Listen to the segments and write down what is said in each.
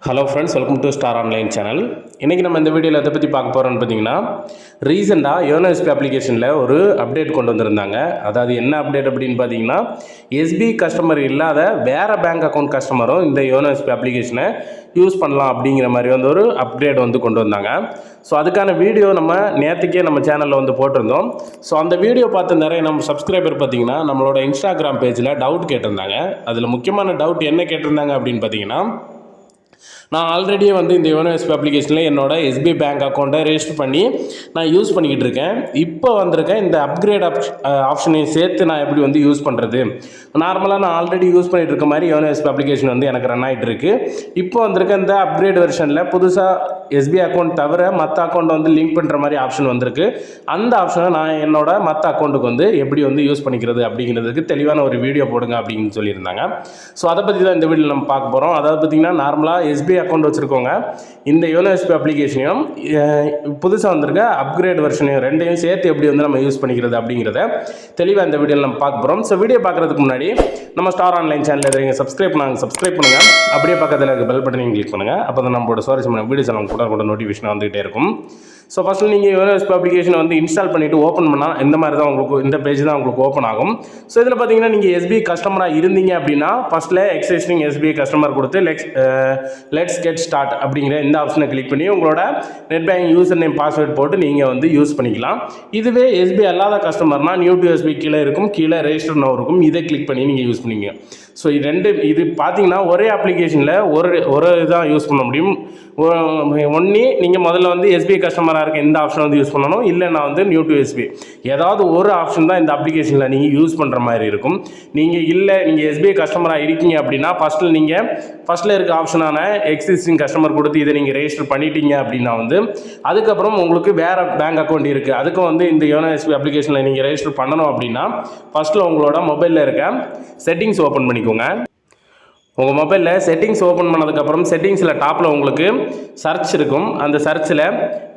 Hello friends, welcome to star online channel. இன்றைக்கி நம்ம இந்த வீடியோவில் எதை பற்றி பார்க்க போகிறோம்னு பார்த்தீங்கன்னா, ரீசெண்டாக யோனோ எஸ்பிஐ அப்ளிகேஷனில் ஒரு அப்டேட் கொண்டு வந்திருந்தாங்க. அதாவது என்ன அப்டேட் அப்படின்னு பார்த்தீங்கன்னா, எஸ்பிஐ கஸ்டமர் இல்லாத வேறு பேங்க் அக்கௌண்ட் கஸ்டமரும் இந்த யோனோ எஸ்பிஐ அப்ளிகேஷனை யூஸ் பண்ணலாம் அப்படிங்கிற மாதிரி வந்து ஒரு அப்கிரேட் வந்து கொண்டு வந்தாங்க. ஸோ அதுக்கான வீடியோ நம்ம நேற்றுக்கே நம்ம சேனலில் வந்து போட்டிருந்தோம். ஸோ அந்த வீடியோ பார்த்து நிறைய நம்ம சப்ஸ்கிரைபர் பார்த்தீங்கன்னா நம்மளோட இன்ஸ்டாகிராம் பேஜில் டவுட் கேட்டிருந்தாங்க. அதில் முக்கியமான டவுட் என்ன கேட்டிருந்தாங்க அப்படின்னு பார்த்தீங்கன்னா, நான் ஆல்ரெடியே வந்து இந்த யோனோ எஸ்பிஐ அப்ளிகேஷனில் என்னோட எஸ்பிஐ பேங்க் அக்கௌண்ட்டை ரெஜிஸ்டர் பண்ணி நான் யூஸ் பண்ணிக்கிட்டு இருக்கேன். இப்போ வந்திருக்கேன் இந்த அப்கிரேட் ஆப்ஷனையும் சேர்த்து நான் எப்படி வந்து யூஸ் பண்ணுறது? நார்மலாக நான் ஆல்ரெடி யூஸ் பண்ணிகிட்டு இருக்க மாதிரி யோனோ எஸ்பிஐ அப்ளிகேஷன் வந்து எனக்கு ரன் ஆகிட்டு இருக்கு. இப்போ வந்திருக்க இந்த அப்கிரேட் வெர்ஷனில் புதுசாக எஸ்பிஐ அக்கௌண்ட் தவிர மற்ற அக்கௌண்ட்டை வந்து லிங்க் பண்ணுற மாதிரி ஆப்ஷன் வந்திருக்கு. அந்த ஆப்ஷனை நான் என்னோட மற்ற அக்கௌண்ட்டுக்கு வந்து எப்படி வந்து யூஸ் பண்ணிக்கிறது அப்படிங்கிறதுக்கு தெளிவான ஒரு வீடியோ போடுங்க அப்படின்னு சொல்லியிருந்தாங்க. ஸோ அதை பற்றி தான் இந்த வீடியோவில் நம்ம பார்க்க போகிறோம். அதாவது பார்த்திங்கன்னா, நார்மலாக எஸ்பிஐ அக்கௌண்ட் வச்சுருக்கோங்க இந்த யோனோ எஸ்பிஐ அப்ளிகேஷனையும் புதுசாக வந்திருக்க அப்கிரேட் வெர்ஷனையும் ரெண்டையும் சேர்த்து எப்படி வந்து நம்ம யூஸ் பண்ணிக்கிறது அப்படிங்கிறத தெளிவாக இந்த வீடியோவில் நம்ம பார்க்க போகிறோம். ஸோ வீடியோ பார்க்குறதுக்கு முன்னாடி நம்ம ஸ்டார் ஆன்லைன் சேனல் எதிர்ங்க சப்ஸ்கிரைப் பண்ணுங்கள். அப்படியே பக்கத்தில் இருக்க பெல் பட்டனையும் கிளிக் பண்ணுங்கள். அப்போ தான் நம்மளோட சுவாரஸ்யமான வீடியோஸ் எல்லாம் கூட நோட்டிஃபிகேஷன் வந்துகிட்டே இருக்கும். ஸோ ஃபஸ்ட்டு நீங்கள் யோனோ எஸ்பிஐ அப்ளிகேஷனை வந்து இன்ஸ்டால் பண்ணிவிட்டு ஓப்பன் பண்ணால் இந்த மாதிரி தான் உங்களுக்கு இந்த பேஜ் தான் உங்களுக்கு ஓப்பன் ஆகும். ஸோ இதில் பார்த்தீங்கன்னா, நீங்கள் எஸ்பிஐ கஸ்டமராக இருந்தீங்க அப்படின்னா ஃபஸ்ட்டில் எக்ஸிஸ்டிங் எஸ்பிஐ கஸ்டமர் கொடுத்து லெட்ஸ் கெட் ஸ்டார்ட் அப்படிங்கிற இந்த ஆப்ஷனை கிளிக் பண்ணி உங்களோட net banking user name password போட்டு நீங்கள் வந்து யூஸ் பண்ணிக்கலாம். இதுவே எஸ்பிஐ அல்லாத கஸ்டமர்னால் நியூ டு எஸ்பிஐ கீழே இருக்கும், கீழே ரெஜிஸ்டர் நோ இருக்கும். இதை கிளிக் பண்ணி நீங்கள் யூஸ் பண்ணிங்க. ஸோ இது பார்த்தீங்கன்னா ஒரே அப்ளிகேஷனில் ஒரு இதான் யூஸ் பண்ண முடியும். ஒன்று நீங்கள் முதல்ல வந்து எஸ்பிஐ கஸ்டமராக இருக்க இந்த ஆப்ஷன் வந்து யூஸ் பண்ணணும். இல்லைன்னா வந்து நியூ டு எஸ்பிஐ ஏதாவது ஒரு ஆப்ஷன் தான் இந்த அப்ளிகேஷனில் நீங்கள் யூஸ் பண்ணுற மாதிரி இருக்கும். நீங்கள் எஸ்பிஐ கஸ்டமராக இருக்கீங்க அப்படின்னா ஃபஸ்ட்டில் இருக்க ஆப்ஷனான எக்ஸிஸ்டிங் கஸ்டமர் கொடுத்து இதை நீங்கள் ரெஜிஸ்டர் பண்ணிட்டீங்க அப்படின்னா வந்து அதுக்கப்புறம் உங்களுக்கு வேறு பேங்க் அக்கௌண்ட் இருக்குது, அதுக்கும் வந்து இந்த யோனோ எஸ்பிஐ அப்ளிகேஷனில் நீங்கள் ரெஜிஸ்டர் பண்ணணும் அப்படின்னா ஃபஸ்ட்டில் உங்களோட மொபைலில் இருக்க செட்டிங்ஸ் ஓப்பன் பண்ணிக்கோங்க. உங்கள் மொபைலில் செட்டிங்ஸ் ஓப்பன் பண்ணதுக்கப்புறம் செட்டிங்ஸில் டாப்பில் உங்களுக்கு சர்ச் இருக்கும். அந்த சர்ச்சில்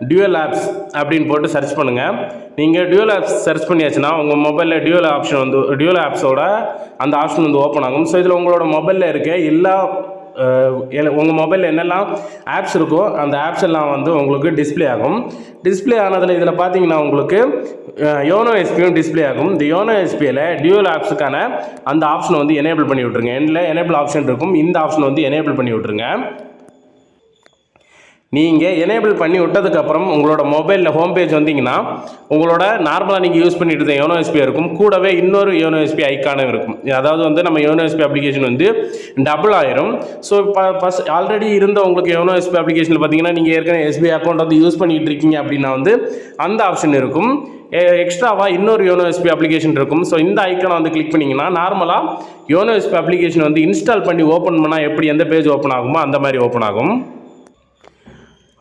டியூவல் ஆப்ஸ் அப்படின்னு போட்டு சர்ச் பண்ணுங்கள். நீங்கள் டியூவல் ஆப்ஸ் சர்ச் பண்ணியாச்சுன்னா உங்கள் மொபைலில் டியூவல் ஆப்ஸோட அந்த ஆப்ஷன் வந்து ஓப்பன் ஆகும். ஸோ இதில் உங்களோட மொபைலில் இருக்க உங்கள் மொபைலில் என்னெல்லாம் ஆப்ஸ் இருக்கோ அந்த ஆப்ஸ் எல்லாம் வந்து உங்களுக்கு டிஸ்பிளே ஆகும். டிஸ்பிளே ஆனதில் இதில் பார்த்தீங்கன்னா உங்களுக்கு யோனோ எஸ்பியும் டிஸ்பிளே ஆகும். இந்த யோனோ எஸ்பியில் டியூவல் ஆப்ஸுக்கான அந்த ஆப்ஷனை வந்து எனேபிள் பண்ணி விட்ருங்க. எனேபிள் ஆப்ஷன் இருக்கும், இந்த ஆப்ஷனை வந்து எனேபிள் பண்ணி விட்ருங்க. நீங்கள் எனேபிள் பண்ணி விட்டதுக்கப்புறம் உங்களோட மொபைலில் ஹோம் பேஜ் வந்தீங்கன்னா உங்களோட நார்மலாக நீங்கள் யூஸ் பண்ணிட்டு இருந்த யோனோ எஸ்பிஐ இருக்கும், கூடவே இன்னொரு யோனோ எஸ்பிஐ ஐக்கானும் இருக்கும். அதாவது வந்து நம்ம யோனோ எஸ்பிஐ அப்ளிகேஷன் வந்து டபுள் ஆயிரும். ஸோ ஃபஸ்ட் ஆல்ரெடி இருந்த உங்களுக்கு யோனோ எஸ்பிஐ அப்ளிகேஷனில் பார்த்தீங்கன்னா, நீங்கள் ஏற்கனவே எஸ்பிஐ அக்கௌண்ட் வந்து யூஸ் பண்ணிகிட்டு இருக்கீங்க அப்படின்னா வந்து அந்த ஆப்ஷன் இருக்கும். எக்ஸ்ட்ராவாக இன்னொரு யோனோ எஸ்பிஐ அப்ளிகேஷன் இருக்கும். ஸோ இந்த ஐக்கானை வந்து கிளிக் பண்ணிங்கன்னா நார்மலாக யோனோ எஸ்பிஐ அப்ளிகேஷன் வந்து இன்ஸ்டால் பண்ணி ஓப்பன் பண்ணால் எப்படி எந்த பேஜ் ஓப்பன் ஆகுமோ அந்த மாதிரி ஓப்பன் ஆகும்.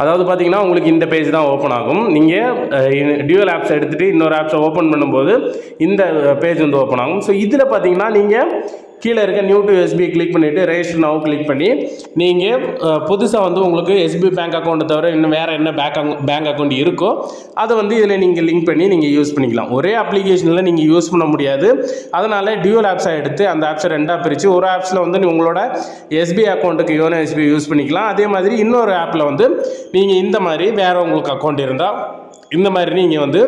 அதாவது பார்த்தீங்கன்னா உங்களுக்கு இந்த பேஜ் தான் ஓப்பன் ஆகும். நீங்கள் டியூவல் ஆப்ஸ் எடுத்துகிட்டு இன்னொரு ஆப்ஸை ஓப்பன் பண்ணும்போது இந்த பேஜ் வந்து ஓப்பன் ஆகும். ஸோ இதில் பார்த்தீங்கன்னா நீங்கள் கீழே இருக்க நியூ டு எஸ்பிஐ கிளிக் பண்ணிவிட்டு ரெஜிஸ்டர் நவ் கிளிக் பண்ணி நீங்கள் புதுசாக வந்து உங்களுக்கு எஸ்பிஐ பேங்க் அக்கௌண்ட்டை தவிர இன்னும் வேறு என்ன பேங்க் அக்கௌண்ட் இருக்கோ அதை வந்து இதில் நீங்கள் லிங்க் பண்ணி நீங்கள் யூஸ் பண்ணிக்கலாம். ஒரே அப்ளிகேஷனில் நீங்கள் யூஸ் பண்ண முடியாது. அதனால் டியூவல் ஆப்ஸை எடுத்து அந்த ஆப்ஸை ரெண்டாக பிரித்து ஒரு ஆப்ஸில் வந்து உங்களோட எஸ்பிஐ அக்கௌண்ட்டுக்கு யோனோ எஸ்பிஐ யூஸ் பண்ணிக்கலாம். அதே மாதிரி இன்னொரு ஆப்பில் வந்து நீங்கள் இந்த மாதிரி வேறு உங்களுக்கு அக்கௌண்ட் இருந்தால் இந்த மாதிரி நீங்கள் வந்து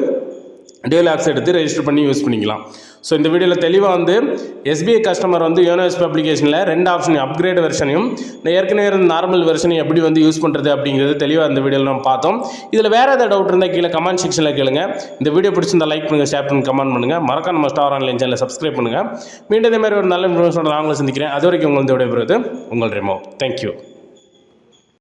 டியூவல் ஆப்ஸ் எடுத்து ரெஜிஸ்டர் பண்ணி யூஸ் பண்ணிக்கலாம். ஸோ இந்த வீடியோவில் தெளிவாக வந்து எஸ்பிஐ கஸ்டமர் வந்து யோனோ எஸ்பிஐ அப்ளிகேஷனில் ரெண்டு ஆப்ஷனையும் அப்கிரேட் வெர்ஷனையும் ஏற்கனவே இருந்த நார்மல் வெர்ஷனையும் எப்படி வந்து யூஸ் பண்ணுறது அப்படிங்கிறது தெளிவாக இந்த வீடியோவில் நம்ம பார்த்தோம். இதில் வேறு ஏதாவது டவுட் இருந்தால் கீழே கமெண்ட் செக்ஷனில் கேளுங்க. இந்த வீடியோ பிடிச்சிருந்தா லைக் பண்ணுங்கள், ஷேர் பண்ணுங்கள், கமெண்ட் பண்ணுங்கள். மறக்காம நம்ம ஸ்டார் ஆன்லைன் சேனலை சப்ஸ்கிரைப் பண்ணுங்கள். மீண்டும் இதே மாதிரி ஒரு நல்ல இன்ஃபர்மேஷன் நான் உங்களை சந்திக்கிறேன். அது வரைக்கும் உங்கள் வந்து விடைபெறுவது உங்கள் ரெமோ. தேங்க்யூ.